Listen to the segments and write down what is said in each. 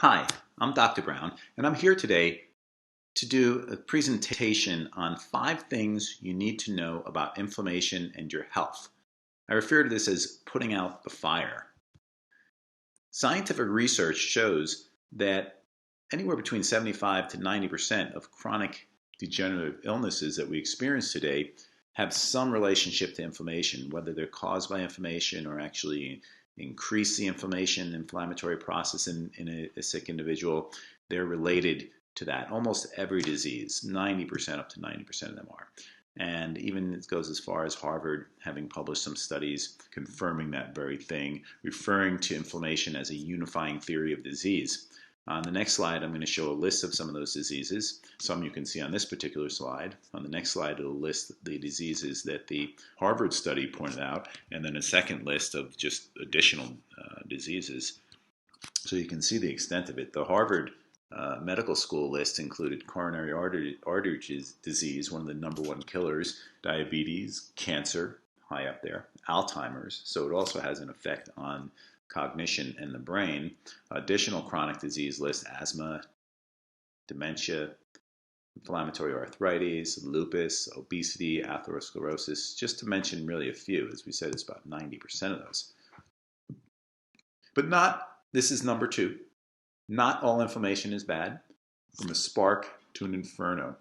Hi, I'm Dr. Brown, and I'm here today to do a presentation on 5 things you need to know about inflammation and your health. I refer to this as putting out the fire. Scientific research shows that anywhere between 75 to 90% of chronic degenerative illnesses that we experience today have some relationship to inflammation, whether they're caused by inflammation or actually increase the inflammatory process in a sick individual. They're related to that. Almost every disease, 90% up to 90% of them are. And even it goes as far as Harvard having published some studies confirming that very thing, referring to inflammation as a unifying theory of disease. On the next slide, I'm going to show a list of some of those diseases. Some you can see on this particular slide. On the next slide, it'll list the diseases that the Harvard study pointed out, and then a second list of just additional diseases. So you can see the extent of it. The Harvard medical school list included coronary artery disease, one of the #1 killers, diabetes, cancer, high up there, Alzheimer's. So it also has an effect on cognition in the brain. Additional chronic disease list: asthma, dementia, inflammatory arthritis, lupus, obesity, atherosclerosis, just to mention really a few. As we said, it's about 90% of those. But this is number 2. Not all inflammation is bad. From a spark to an inferno.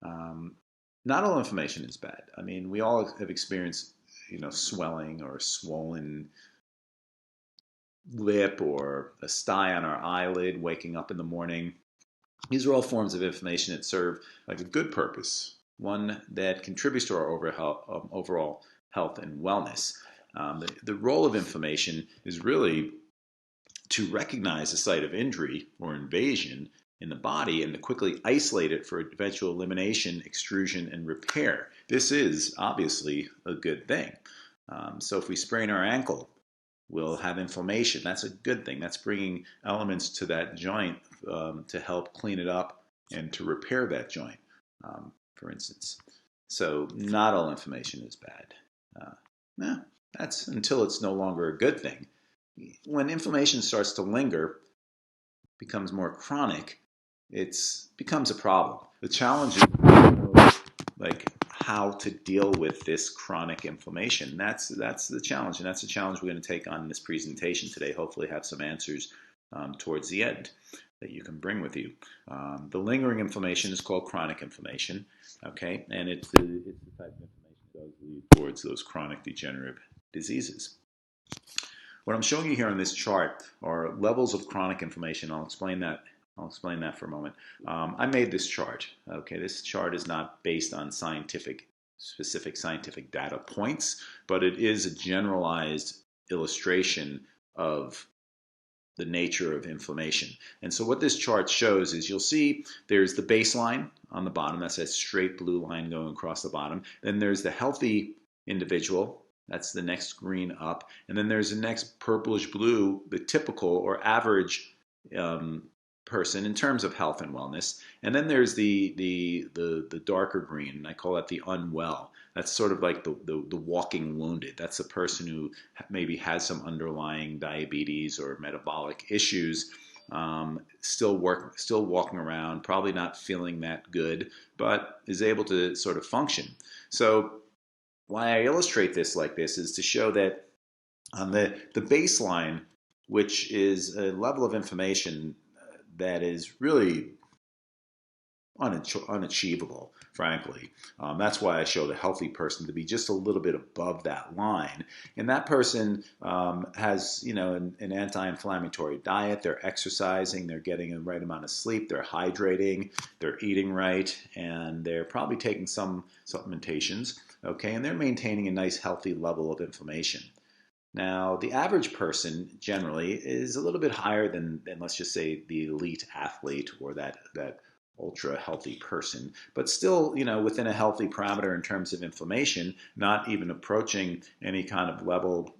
Not all inflammation is bad. I mean, we all have experienced, swelling or a swollen lip or a sty on our eyelid, waking up in the morning. These are all forms of inflammation that serve like a good purpose, one that contributes to our overall health and wellness. The role of inflammation is really to recognize the site of injury or invasion in the body and to quickly isolate it for eventual elimination, extrusion, and repair. This is obviously a good thing. So if we sprain our ankle, we'll have inflammation. That's a good thing. That's bringing elements to that joint to help clean it up and to repair that joint, for instance. So not all inflammation is bad. That's until it's no longer a good thing. When inflammation starts to linger, becomes more chronic, it becomes a problem. The challenge is like how to deal with this chronic inflammation. That's the challenge, and that's the challenge we're going to take on in this presentation today. Hopefully have some answers towards the end that you can bring with you. The lingering inflammation is called chronic inflammation, okay? And it's the type of inflammation that does lead towards those chronic degenerative diseases. What I'm showing you here on this chart are levels of chronic inflammation. I'll explain that for a moment. I made this chart. Okay, this chart is not based on specific scientific data points, but it is a generalized illustration of the nature of inflammation. And so what this chart shows is you'll see there's the baseline on the bottom. That's that straight blue line going across the bottom. Then there's the healthy individual. That's the next green up. And then there's the next purplish blue, the typical or average person in terms of health and wellness. And then there's the darker green, and I call that the unwell. That's sort of like the walking wounded. That's the person who maybe has some underlying diabetes or metabolic issues, still walking around, probably not feeling that good, but is able to sort of function. So why I illustrate this like this is to show that on the baseline, which is a level of inflammation that is really unachievable, frankly. That's why I show the healthy person to be just a little bit above that line. And that person has, an anti-inflammatory diet. They're exercising. They're getting the right amount of sleep. They're hydrating. They're eating right. And they're probably taking some supplementations. Okay, and they're maintaining a nice, healthy level of inflammation. Now, the average person generally is a little bit higher than let's just say, the elite athlete or that ultra healthy person, but still, within a healthy parameter in terms of inflammation, not even approaching any kind of level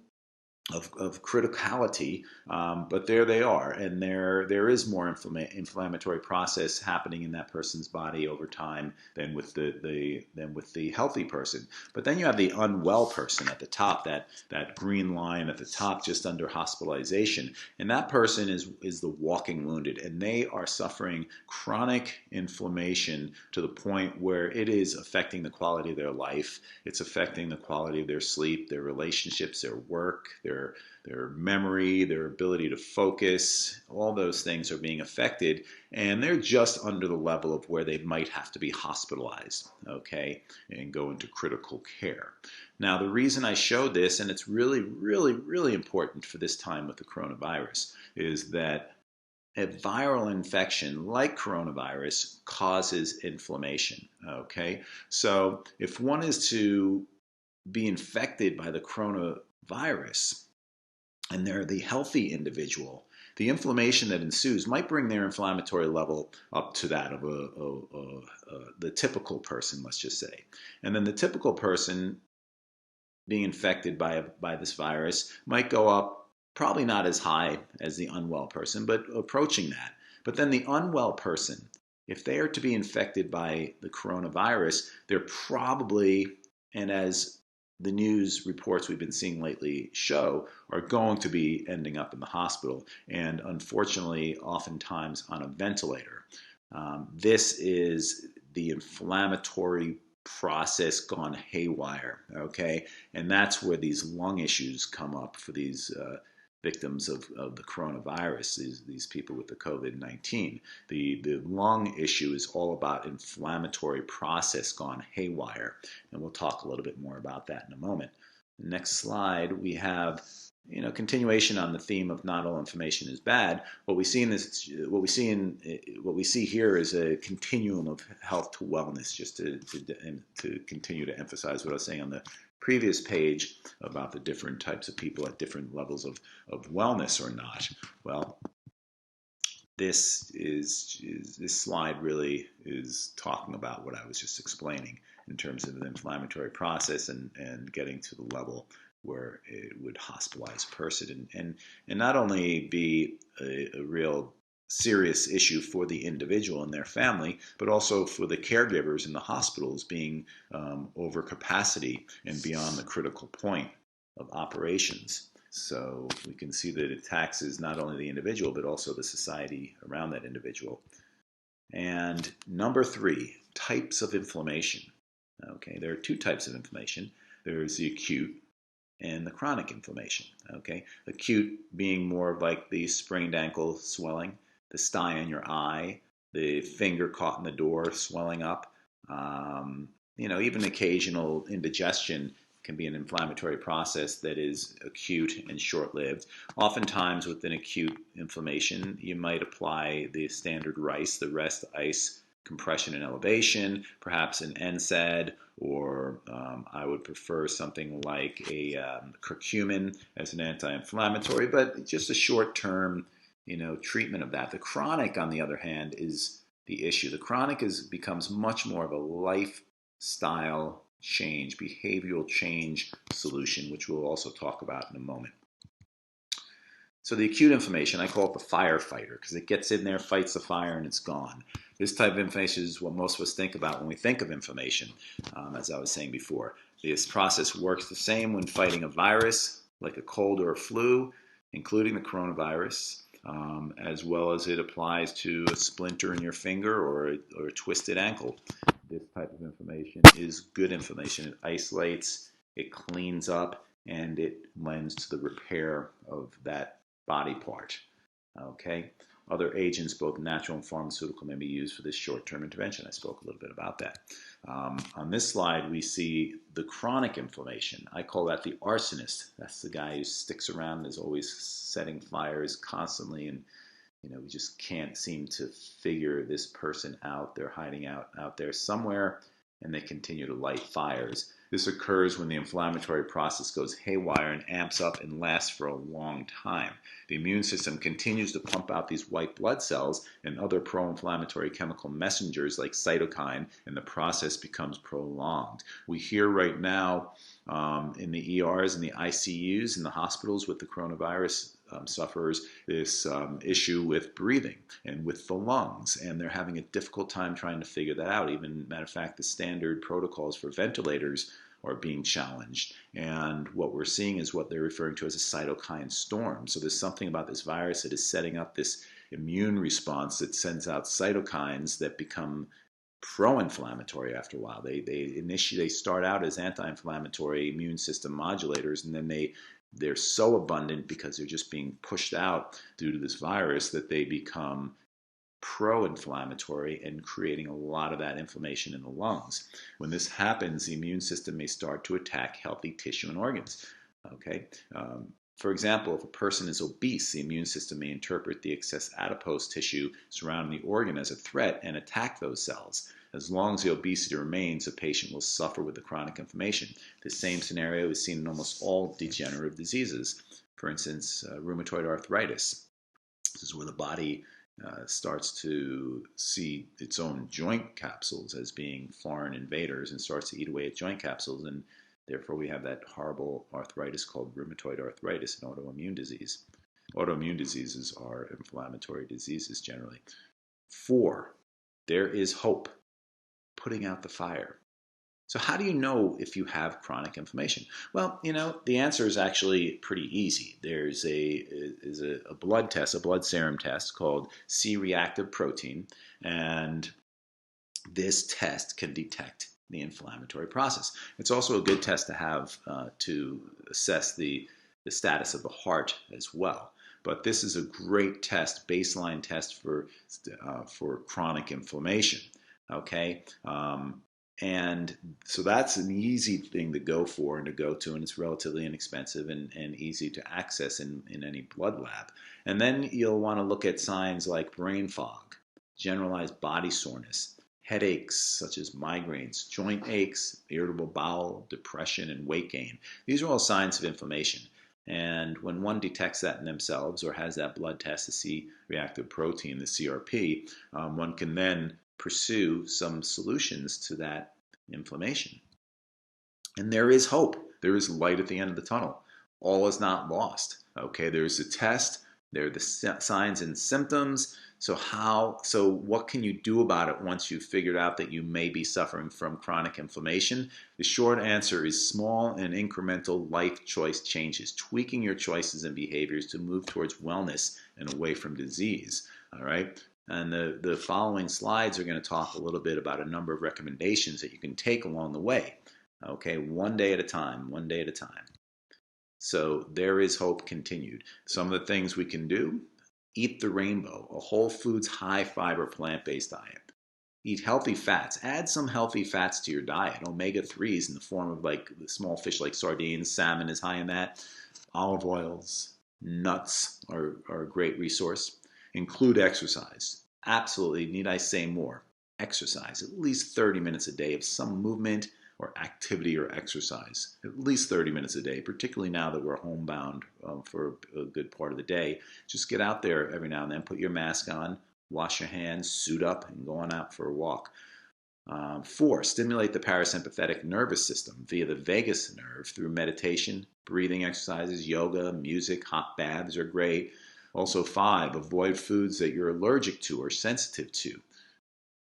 of criticality, but there they are, and there is more inflammatory process happening in that person's body over time than with the healthy person. But then you have the unwell person at the top, that green line at the top, just under hospitalization, and that person is the walking wounded, and they are suffering chronic inflammation to the point where it is affecting the quality of their life. It's affecting the quality of their sleep, their relationships, their work, their memory, their ability to focus. All those things are being affected, and they're just under the level of where they might have to be hospitalized, okay, and go into critical care. Now, the reason I showed this, and it's really, really, really important for this time with the coronavirus, is that a viral infection like coronavirus causes inflammation, okay? So if one is to be infected by the coronavirus and they're the healthy individual, the inflammation that ensues might bring their inflammatory level up to that of the typical person, let's just say. And then the typical person being infected by this virus might go up, probably not as high as the unwell person, but approaching that. But then the unwell person, if they are to be infected by the coronavirus, they're probably, and as the news reports we've been seeing lately show, are going to be ending up in the hospital, and unfortunately, oftentimes on a ventilator. This is the inflammatory process gone haywire, okay? And that's where these lung issues come up for these victims of the coronavirus, these people with the COVID-19. The lung issue is all about inflammatory process gone haywire, and we'll talk a little bit more about that in a moment. Next slide, we have continuation on the theme of not all information is bad. What we see here is a continuum of health to wellness. Just to continue to emphasize what I was saying on the previous page about the different types of people at different levels of wellness or not. Well, this slide really is talking about what I was just explaining in terms of the inflammatory process and getting to the level where it would hospitalize a person and not only be a real serious issue for the individual and their family, but also for the caregivers in the hospitals being over capacity and beyond the critical point of operations. So we can see that it taxes not only the individual, but also the society around that individual. And number 3, types of inflammation. Okay, there are 2 types of inflammation. There's the acute and the chronic inflammation. Okay, acute being more of like the sprained ankle swelling, the stye in your eye, the finger caught in the door swelling up. Even occasional indigestion can be an inflammatory process that is acute and short-lived. Oftentimes with an acute inflammation, you might apply the standard RICE, the rest, ice, compression, and elevation, perhaps an NSAID, or I would prefer something like a curcumin as an anti-inflammatory, but just a short-term, treatment of that. The chronic, on the other hand, is the issue. The chronic becomes much more of a lifestyle change, behavioral change solution, which we'll also talk about in a moment. So the acute inflammation, I call it the firefighter because it gets in there, fights the fire, and it's gone. This type of inflammation is what most of us think about when we think of inflammation, as I was saying before. This process works the same when fighting a virus, like a cold or a flu, including the coronavirus, as well as it applies to a splinter in your finger or a twisted ankle. This type of inflammation is good inflammation. It isolates, it cleans up, and it lends to the repair of that body part. Okay. Other agents, both natural and pharmaceutical, may be used for this short-term intervention. I spoke a little bit about that. On this slide, we see the chronic inflammation. I call that the arsonist. That's the guy who sticks around and is always setting fires constantly, and we just can't seem to figure this person out. They're hiding out there somewhere, and they continue to light fires. This occurs when the inflammatory process goes haywire and amps up and lasts for a long time. The immune system continues to pump out these white blood cells and other pro-inflammatory chemical messengers like cytokine, and the process becomes prolonged. We hear right now in the ERs and the ICUs in the hospitals with the coronavirus sufferers this issue with breathing and with the lungs, and they're having a difficult time trying to figure that out. Even, matter of fact, the standard protocols for ventilators are being challenged, and what we're seeing is what they're referring to as a cytokine storm. So there's something about this virus that is setting up this immune response that sends out cytokines that become pro-inflammatory after a while. They start out as anti-inflammatory immune system modulators, and then they're so abundant because they're just being pushed out due to this virus that they become pro-inflammatory and creating a lot of that inflammation in the lungs. When this happens, the immune system may start to attack healthy tissue and organs. Okay. For example, if a person is obese, the immune system may interpret the excess adipose tissue surrounding the organ as a threat and attack those cells. As long as the obesity remains, the patient will suffer with the chronic inflammation. The same scenario is seen in almost all degenerative diseases. For instance, rheumatoid arthritis. This is where the body starts to see its own joint capsules as being foreign invaders and starts to eat away at joint capsules, and therefore we have that horrible arthritis called rheumatoid arthritis, an autoimmune disease. Autoimmune diseases are inflammatory diseases generally. 4, there is hope. Putting out the fire. So how do you know if you have chronic inflammation? Well, the answer is actually pretty easy. There's a blood test, a blood serum test called C-reactive protein, and this test can detect the inflammatory process. It's also a good test to have to assess the status of the heart as well. But this is a great test, baseline test for chronic inflammation. Okay, and so that's an easy thing to go for and to go to, and it's relatively inexpensive and easy to access in any blood lab. And then you'll want to look at signs like brain fog, generalized body soreness, headaches such as migraines, joint aches, irritable bowel, depression, and weight gain. These are all signs of inflammation. And when one detects that in themselves or has that blood test, the C-reactive protein, the CRP, one can then pursue some solutions to that inflammation. And there is hope. There is light at the end of the tunnel. All is not lost. Okay, there's a test. There are the signs and symptoms. So what can you do about it once you've figured out that you may be suffering from chronic inflammation? The short answer is small and incremental life choice changes, tweaking your choices and behaviors to move towards wellness and away from disease. All right. And the following slides are going to talk a little bit about a number of recommendations that you can take along the way. Okay, one day at a time, one day at a time. So there is hope continued. Some of the things we can do: eat the rainbow, a whole foods, high fiber, plant-based diet. Eat healthy fats. Add some healthy fats to your diet. Omega-3s in the form of like small fish like sardines, salmon is high in that. Olive oils, nuts are a great resource. Include exercise. Absolutely, need I say more? Exercise, at least 30 minutes a day of some movement or activity or exercise. At least 30 minutes a day, particularly now that we're homebound for a good part of the day. Just get out there every now and then, put your mask on, wash your hands, suit up, and go on out for a walk. 4, stimulate the parasympathetic nervous system via the vagus nerve through meditation, breathing exercises, yoga, music, hot baths are great. Also 5, avoid foods that you're allergic to or sensitive to.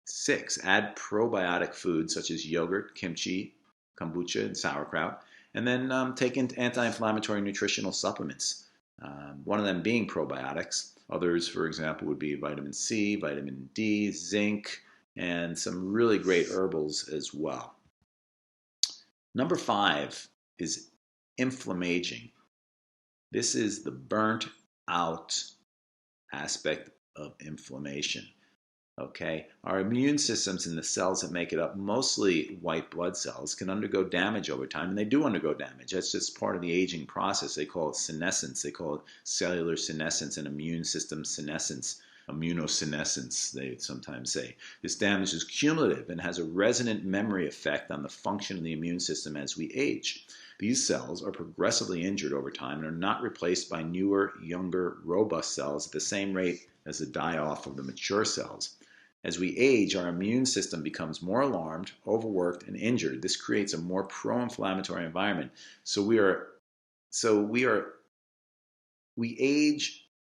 6, add probiotic foods such as yogurt, kimchi, kombucha, and sauerkraut. And then take anti-inflammatory nutritional supplements, one of them being probiotics. Others, for example, would be vitamin C, vitamin D, zinc, and some really great herbals as well. Number 5 is inflammaging. This is the burnt out aspect of inflammation. Okay, our immune systems and the cells that make it up, mostly white blood cells, can undergo damage over time, and they do undergo damage. That's just part of the aging process. They call it senescence. They call it cellular senescence and immune system senescence. immunosenescence, they sometimes say. This damage is cumulative and has a resonant memory effect on the function of the immune system as we age. These cells are progressively injured over time and are not replaced by newer, younger, robust cells at the same rate as the die-off of the mature cells. As we age, our immune system becomes more alarmed, overworked, and injured. This creates a more pro-inflammatory environment.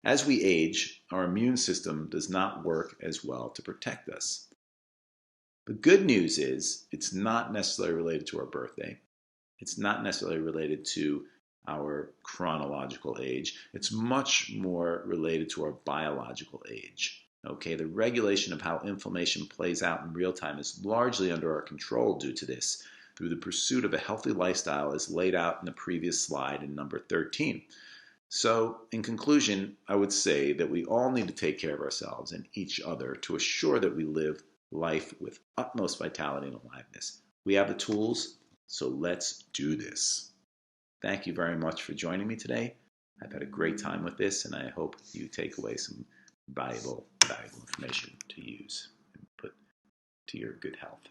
As we age, our immune system does not work as well to protect us. The good news is it's not necessarily related to our birthday. It's not necessarily related to our chronological age. It's much more related to our biological age. Okay, the regulation of how inflammation plays out in real time is largely under our control due to this, through the pursuit of a healthy lifestyle as laid out in the previous slide in number 13. So, in conclusion, I would say that we all need to take care of ourselves and each other to assure that we live life with utmost vitality and aliveness. We have the tools, so let's do this. Thank you very much for joining me today. I've had a great time with this, and I hope you take away some valuable information to use and put to your good health.